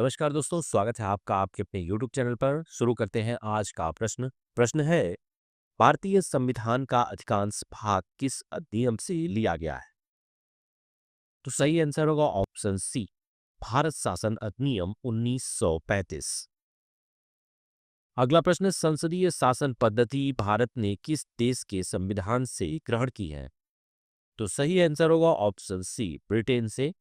नमस्कार दोस्तों, स्वागत है आपका आपके अपने YouTube चैनल पर। शुरू करते हैं आज का प्रश्न। प्रश्न है, भारतीय संविधान का अधिकांश भाग किस अधिनियम से लिया गया है? तो सही आंसर होगा ऑप्शन सी, भारत शासन अधिनियम 1935। अगला प्रश्न, संसदीय शासन पद्धति भारत ने किस देश के संविधान से ग्रहण की है? तो सही आंसर होगा ऑप्शन सी, ब्रिटेन से।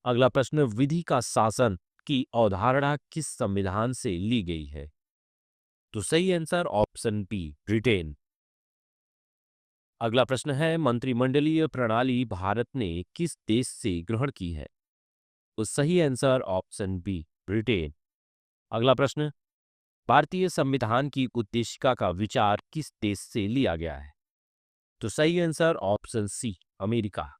अगला प्रश्न, विधि का शासन की अवधारणा किस संविधान से ली गई है? तो सही आंसर ऑप्शन बी, ब्रिटेन। अगला प्रश्न है, मंत्रिमंडलीय प्रणाली भारत ने किस देश से ग्रहण की है? तो सही आंसर ऑप्शन बी, ब्रिटेन। अगला प्रश्न, भारतीय संविधान की उद्देशिका का विचार किस देश से लिया गया है? तो सही आंसर ऑप्शन सी, अमेरिका।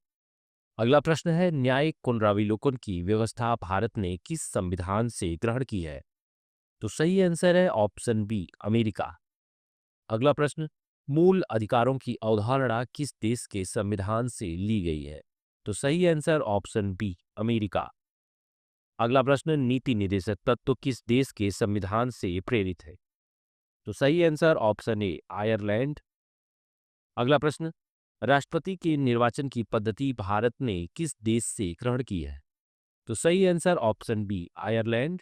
अगला प्रश्न है, न्यायिक पुनरावलोकन की व्यवस्था भारत ने किस संविधान से ग्रहण की है? तो सही आंसर है ऑप्शन बी, अमेरिका। अगला प्रश्न, मूल अधिकारों की अवधारणा किस देश के संविधान से ली गई है? तो सही आंसर ऑप्शन बी, अमेरिका। अगला प्रश्न, नीति निर्देशक तत्व किस देश के संविधान से प्रेरित है? तो सही आंसर ऑप्शन ए, आयरलैंड। अगला प्रश्न, राष्ट्रपति के निर्वाचन की पद्धति भारत ने किस देश से ग्रहण की है? तो सही आंसर ऑप्शन बी, आयरलैंड।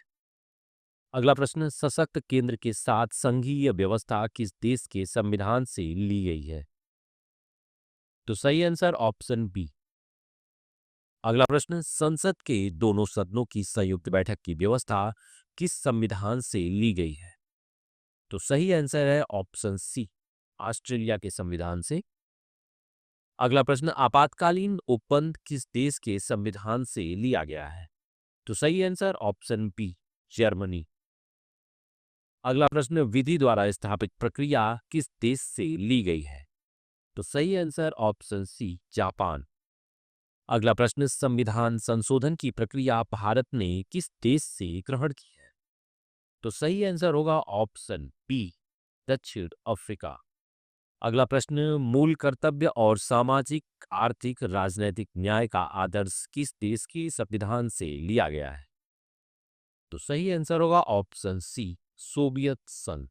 अगला प्रश्न, सशक्त केंद्र के साथ संघीय व्यवस्था किस देश के संविधान से ली गई है? तो सही आंसर ऑप्शन बी। अगला प्रश्न, संसद के दोनों सदनों की संयुक्त बैठक की व्यवस्था किस संविधान से ली गई है? तो सही आंसर है ऑप्शन सी, ऑस्ट्रेलिया के संविधान से। अगला प्रश्न, आपातकालीन उपबंध किस देश के संविधान से लिया गया है? तो सही आंसर ऑप्शन बी, जर्मनी। अगला प्रश्न, विधि द्वारा स्थापित प्रक्रिया किस देश से ली गई है? तो सही आंसर ऑप्शन सी, जापान। अगला प्रश्न, संविधान संशोधन की प्रक्रिया भारत ने किस देश से ग्रहण की है? तो सही आंसर होगा ऑप्शन बी, दक्षिण अफ्रीका। अगला प्रश्न, मूल कर्तव्य और सामाजिक, आर्थिक, राजनैतिक न्याय का आदर्श किस देश के संविधान से लिया गया है? तो सही आंसर होगा ऑप्शन सी, सोवियत संघ।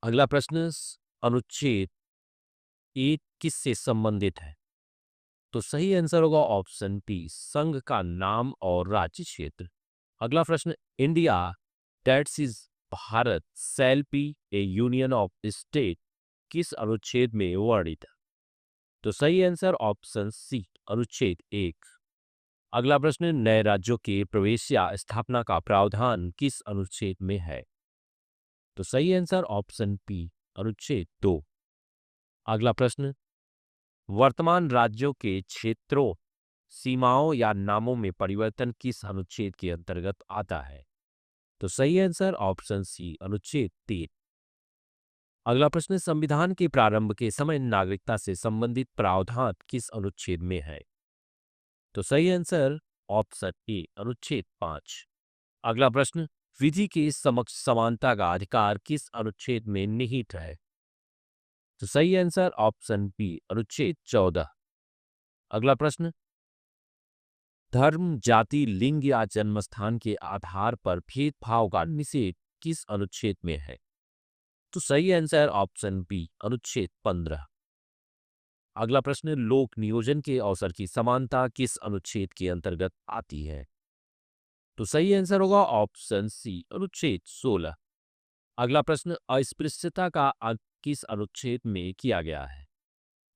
अगला प्रश्न, अनुच्छेद एक किससे संबंधित है? तो सही आंसर होगा ऑप्शन बी, संघ का नाम और राज्य क्षेत्र। अगला प्रश्न, India that's is Bharat shall be A union of state किस अनुच्छेद में वर्णित है? तो सही आंसर ऑप्शन सी, अनुच्छेद एक। अगला प्रश्न, नए राज्यों के प्रवेश या स्थापना का प्रावधान किस अनुच्छेद में है? तो सही आंसर ऑप्शन बी, अनुच्छेद दो। अगला प्रश्न, वर्तमान राज्यों के क्षेत्रों, सीमाओं या नामों में परिवर्तन किस अनुच्छेद के अंतर्गत आता है? तो सही आंसर ऑप्शन सी, अनुच्छेद 3। अगला प्रश्न, संविधान के प्रारंभ के समय नागरिकता से संबंधित प्रावधान किस अनुच्छेद में है? तो सही आंसर ऑप्शन ए, अनुच्छेद 5। अगला प्रश्न, विधि के समक्ष समानता का अधिकार किस अनुच्छेद में निहित है? तो सही आंसर ऑप्शन बी, अनुच्छेद 14। अगला प्रश्न, धर्म, जाति, लिंग या जन्मस्थान के आधार पर भेदभाव का निषेध किस अनुच्छेद में है? तो सही आंसर ऑप्शन बी, अनुच्छेद 15। अगला प्रश्न, लोक नियोजन के अवसर की समानता किस अनुच्छेद के अंतर्गत आती है? तो सही आंसर होगा ऑप्शन सी, अनुच्छेद 16। अगला प्रश्न, अस्पृश्यता का अंत किस अनुच्छेद में किया गया है?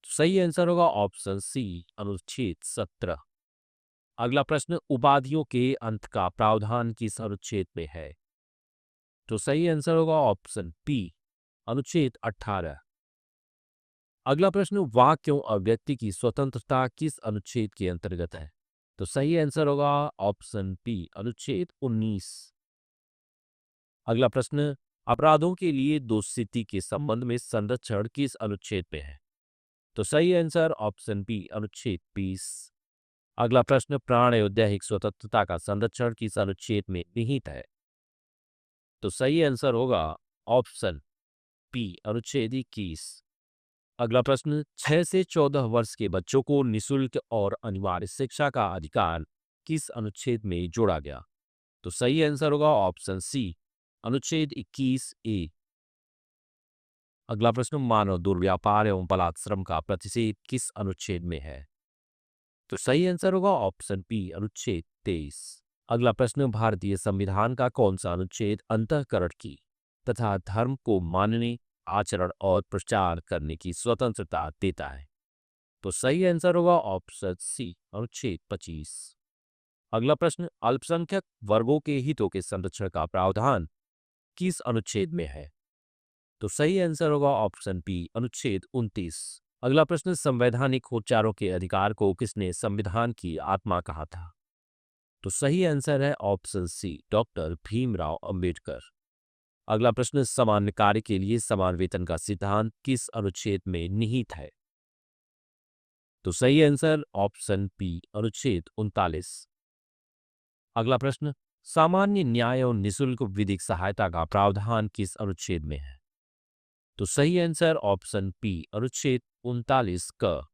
तो सही आंसर होगा ऑप्शन सी, अनुच्छेद 17। अगला प्रश्न, उपाधियों के अंत का प्रावधान किस अनुच्छेद में है? तो सही आंसर होगा ऑप्शन बी, अनुच्छेद 18। अगला प्रश्न, वाक्यों और व्यक्ति की स्वतंत्रता किस अनुच्छेद के अंतर्गत है? तो सही आंसर होगा ऑप्शन बी, अनुच्छेद 19। अगला प्रश्न, अपराधों के लिए दोषसिद्धि के संबंध में संरक्षण किस अनुच्छेद में है? तो सही आंसर ऑप्शन बी, अनुच्छेद 20। अगला प्रश्न, प्राण औद्योगिक स्वतंत्रता का संरक्षण किस अनुच्छेद में निहित है? तो सही आंसर होगा ऑप्शन बी, अनुच्छेद 21। अगला प्रश्न, 6 से 14 वर्ष के बच्चों को निशुल्क और अनिवार्य शिक्षा का अधिकार किस अनुच्छेद में जोड़ा गया? तो सही आंसर होगा ऑप्शन सी, अनुच्छेद 21 ए। अगला प्रश्न, मानव दुर्व्यापार एवं बलात्श्रम का प्रतिषेध किस अनुच्छेद में है? तो सही आंसर होगा ऑप्शन बी, अनुच्छेद 23। अगला प्रश्न, भारतीय संविधान का कौन सा अनुच्छेद अंतःकरण की तथा धर्म को मानने, आचरण और प्रचार करने की स्वतंत्रता देता है? तो सही आंसर होगा ऑप्शन सी, अनुच्छेद 25। अगला प्रश्न, अल्पसंख्यक वर्गों के हितों के संरक्षण का प्रावधान किस अनुच्छेद में है? तो सही आंसर होगा ऑप्शन बी, अनुच्छेद 29। अगला प्रश्न, संवैधानिक उपचारों के अधिकार को किसने संविधान की आत्मा कहा था? तो सही आंसर है option C, doctor Bhimrao Ambedkar. अगला प्रश्न, समान कार्य के लिए समान वेतन का सिद्धांत किस अनुच्छेद में निहित है? तो सही आंसर ऑप्शन बी, अनुच्छेद 39। अगला प्रश्न, सामान्य न्याय और निशुल्क विधिक सहायता का प्रावधान किस अनुच्छेद में है? तो सही आंसर ऑप्शन बी, अनुच्छेद 39 क।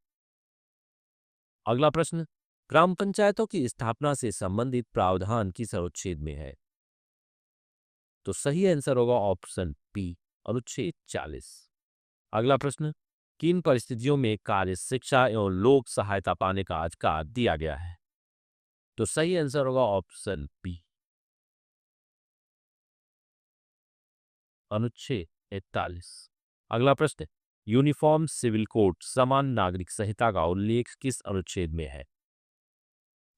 अगला प्रश्न, ग्राम पंचायतों की स्थापना से संबंधित प्रावधान किस अनुच्छेद में है? तो सही आंसर होगा ऑप्शन बी, अनुच्छेद 40। अगला प्रश्न, किन परिस्थितियों में कार्य शिक्षा एवं लोक सहायता पाने का अधिकार दिया गया है? तो सही आंसर होगा ऑप्शन बी, अनुच्छेद 41। अगला प्रश्न, यूनिफॉर्म सिविल कोड समान नागरिक संहिता का उल्लेख किस अनुच्छेद में है?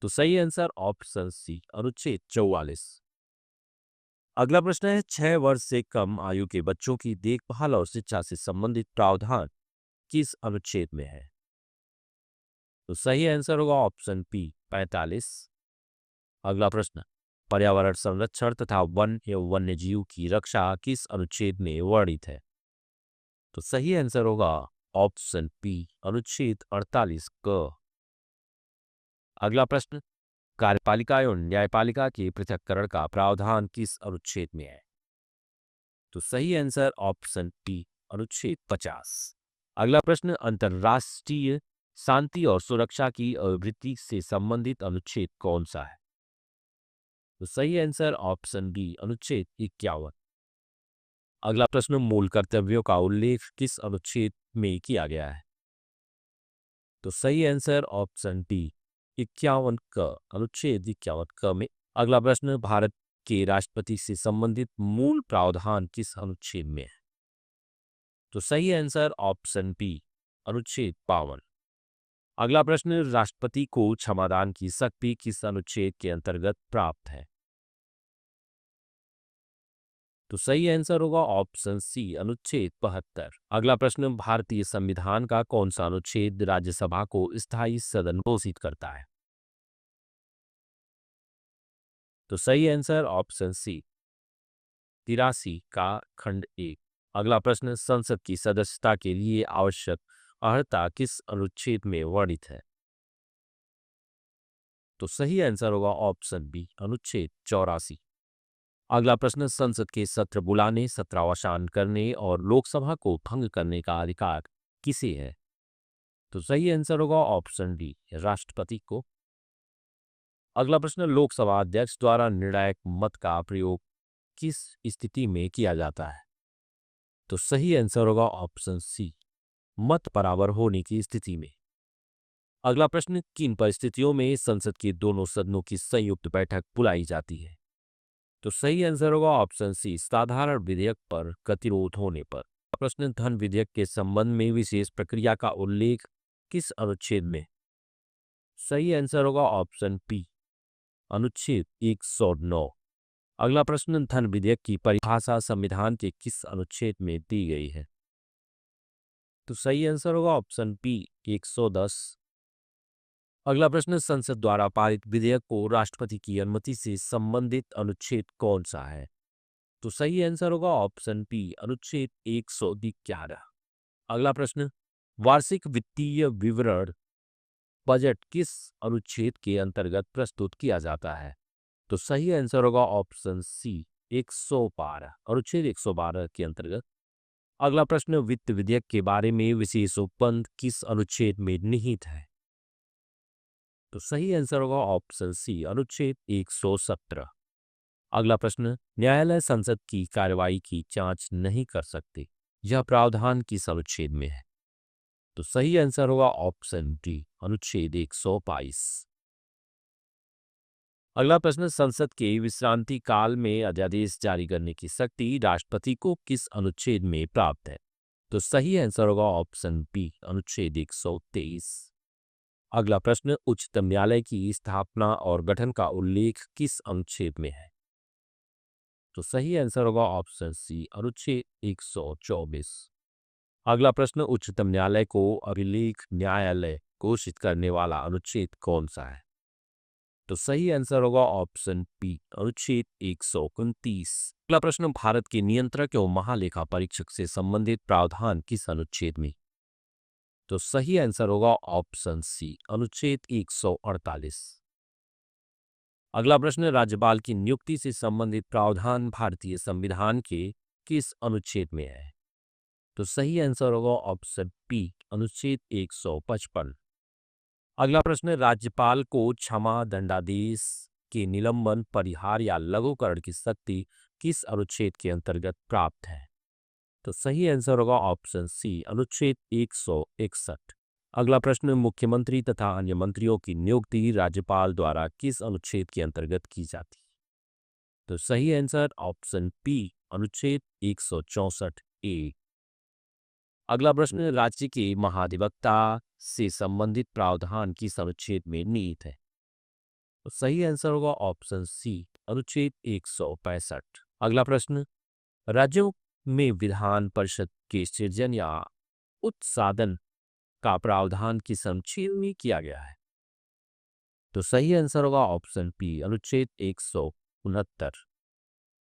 तो सही आंसर ऑप्शन सी, अनुच्छेद 44। अगला प्रश्न है, 6 वर्ष से कम आयु के बच्चों की देखभाल और शिक्षा से संबंधित प्रावधान किस अनुच्छेद में है? तो सही आंसर होगा ऑप्शन बी, 45। अगला प्रश्न, पर्यावरण संरक्षण तथा वन एवं वन्य जीव की रक्षा किस अनुच्छेद में वर्णित है? तो सही आंसर होगा ऑप्शन बी, अनुच्छेद 48 क। अगला प्रश्न, कार्यपालिका एवं न्यायपालिका के पृथक्करण का प्रावधान किस अनुच्छेद में है? तो सही आंसर ऑप्शन बी, अनुच्छेद 50। अगला प्रश्न, अंतर्राष्ट्रीय शांति और सुरक्षा की आवृत्ति से संबंधित अनुच्छेद कौन सा है? तो सही आंसर ऑप्शन बी, अनुच्छेद 51। अगला प्रश्न, मूल कर्तव्यों का उल्लेख किस अनुच्छेद में किया गया है? तो सही आंसर ऑप्शन डी, 51 क, अनुच्छेद 51 क में। अगला प्रश्न, भारत के राष्ट्रपति से संबंधित मूल प्रावधान किस अनुच्छेद में है? तो सही आंसर ऑप्शन बी, अनुच्छेद 52। अगला प्रश्न, राष्ट्रपति को क्षमादान की शक्ति किस अनुच्छेद के अंतर्गत प्राप्त है? तो सही आंसर होगा ऑप्शन सी, अनुच्छेद 72। अगला प्रश्न, भारतीय संविधान का कौन सा अनुच्छेद राज्यसभा को स्थायी सदन घोषित करता है? तो सही आंसर ऑप्शन सी, 83 का खंड 1। अगला प्रश्न, संसद की सदस्यता के लिए आवश्यक अर्हता किस अनुच्छेद में वर्णित है? तो सही आंसर होगा ऑप्शन बी, अनुच्छेद 84। अगला प्रश्न, संसद के सत्र बुलाने, सत्रावसान करने और लोकसभा को भंग करने का अधिकार किसे है? तो सही आंसर होगा ऑप्शन डी, राष्ट्रपति को। अगला प्रश्न, लोकसभा अध्यक्ष द्वारा निर्णायक मत का प्रयोग किस स्थिति में किया जाता है? तो सही आंसर होगा ऑप्शन सी, मत बराबर होने की स्थिति में। अगला प्रश्न, किन परिस्थितियों में संसद के दोनों सदनों की संयुक्त बैठक बुलाई जाती है? तो सही आंसर होगा ऑप्शन सी, साधारण विधेयक पर गतिरोध होने पर। प्रश्न, धन विधेयक के संबंध में विशेष प्रक्रिया का उल्लेख किस अनुच्छेद में? सही आंसर होगा ऑप्शन बी, अनुच्छेद 109। अगला प्रश्न, धन विधेयक की परिभाषा संविधान के किस अनुच्छेद में दी गई है? तो सही आंसर होगा ऑप्शन बी, 110। अगला प्रश्न, संसद द्वारा पारित विधेयक को राष्ट्रपति की अनुमति से संबंधित अनुच्छेद कौन सा है? तो सही आंसर होगा ऑप्शन बी, अनुच्छेद 111। अगला प्रश्न, वार्षिक वित्तीय विवरण बजट किस अनुच्छेद के अंतर्गत प्रस्तुत किया जाता है? तो सही आंसर होगा ऑप्शन सी, 112, अनुच्छेद 112 के अंतर्गत। अगला प्रश्न, वित्त विधेयक के बारे में विशेष उपबंध किस अनुच्छेद में निहित है? तो सही आंसर होगा ऑप्शन सी, अनुच्छेद 117। अगला प्रश्न, न्यायालय संसद की कार्रवाई की जांच नहीं कर सकते, यह प्रावधान किस अनुच्छेद में है? तो सही आंसर होगा ऑप्शन डी, अनुच्छेद 122। अगला प्रश्न, संसद के विश्रांति काल में अध्यादेश जारी करने की शक्ति राष्ट्रपति को किस अनुच्छेद में प्राप्त है? तो सही आंसर होगा ऑप्शन बी, अनुच्छेद 123। अगला प्रश्न, उच्चतम न्यायालय की स्थापना और गठन का उल्लेख किस अनुच्छेद में है? तो सही आंसर होगा ऑप्शन सी, अनुच्छेद 124। अगला प्रश्न, उच्चतम न्यायालय को अभिलेख न्यायालय घोषित करने वाला अनुच्छेद कौन सा है? तो सही आंसर होगा ऑप्शन बी, अनुच्छेद 129। अगला प्रश्न, भारत के नियंत्रक एवं महालेखा परीक्षक से संबंधित प्रावधान किस अनुच्छेद में? तो सही आंसर होगा ऑप्शन सी, अनुच्छेद 148। अगला प्रश्न, राज्यपाल की नियुक्ति से संबंधित प्रावधान भारतीय संविधान के किस अनुच्छेद में है? तो सही आंसर होगा ऑप्शन बी, अनुच्छेद 155। अगला प्रश्न, राज्यपाल को क्षमा, दंडादेश के निलंबन, परिहार या लघुकरण की शक्ति किस अनुच्छेद के अंतर्गत प्राप्त है? तो सही आंसर होगा ऑप्शन सी, अनुच्छेद 161। अगला प्रश्न, मुख्यमंत्री तथा अन्य मंत्रियों की नियुक्ति राज्यपाल द्वारा किस अनुच्छेद के अंतर्गत की जाती है? तो सही आंसर ऑप्शन बी, अनुच्छेद 164 ए। अगला प्रश्न, राज्य के महाधिवक्ता से संबंधित प्रावधान किस अनुच्छेद में निहित है? तो सही आंसर होगा ऑप्शन सी, अनुच्छेद 165। अगला प्रश्न, राज्यों में विधान परिषद के सृजन या उत्सादन का प्रावधान किस अनुच्छेद में किया गया है? तो सही आंसर होगा ऑप्शन बी, अनुच्छेद 169।